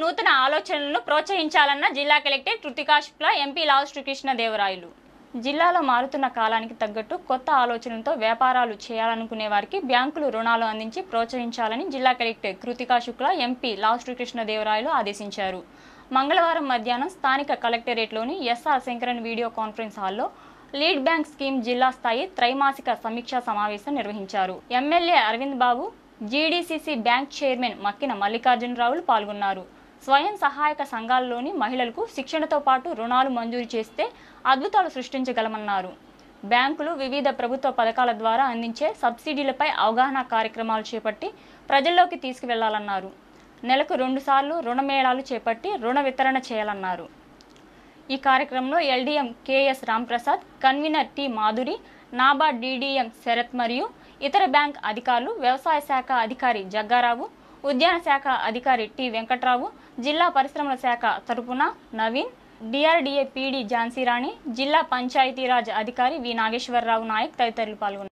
నూతన ఆలోచనలను ప్రోత్సహించాలన్న జిల్లా కలెక్టర్ కృతికా శుక్లా, ఎంపీ లావు శ్రీకృష్ణదేవరాయలు. జిల్లాలో మారుతున్న కాలానికి తగ్గట్టు కొత్త ఆలోచనలతో వ్యాపారాలు చేయాలనుకునే వారికి బ్యాంకులు రుణాలు అందించి ప్రోత్సహించాలని జిల్లా కలెక్టర్ కృతికా శుక్లా, ఎంపీ లావు శ్రీకృష్ణదేవరాయలు ఆదేశించారు. మంగళవారం మధ్యాహ్నం స్థానిక కలెక్టరేట్లోని ఎస్ఆర్ శంకరన్ వీడియో కాన్ఫరెన్స్ హాల్లో లీడ్ బ్యాంక్ స్కీమ్ జిల్లా స్థాయి త్రైమాసిక సమీక్షా సమావేశం నిర్వహించారు. ఎమ్మెల్యే అరవింద్ బాబు, జీడీసీసీ బ్యాంక్ చైర్మన్ మక్కిన మల్లికార్జునరావులు పాల్గొన్నారు. స్వయం సహాయక సంఘాల్లోని మహిళలకు శిక్షణతో పాటు రుణాలు మంజూరు చేస్తే అద్భుతాలు సృష్టించగలమన్నారు. బ్యాంకులు వివిధ ప్రభుత్వ పథకాల ద్వారా అందించే సబ్సిడీలపై అవగాహన కార్యక్రమాలు చేపట్టి ప్రజల్లోకి తీసుకువెళ్లాలన్నారు. నెలకు 2 సార్లు రుణమేళాలు చేపట్టి రుణ వితరణ చేయాలన్నారు. ఈ కార్యక్రమంలో LDM KS Ramprasad, convener T Madhuri, NABARD DDM Sarath మరియు ఇతర బ్యాంక్ అధికారులు, వ్యవసాయ శాఖ అధికారి జగ్గారావు, ఉద్యాన శాఖ అధికారి టి వెంకట్రావు, జిల్లా పరిశ్రమల శాఖ తరపున నవీన్, డిఆర్డీఏ పీడీ ఝాన్సీరాణి, జిల్లా పంచాయతీరాజ్ అధికారి వి నాగేశ్వరరావు నాయక్ తదితరులు పాల్గొన్నారు.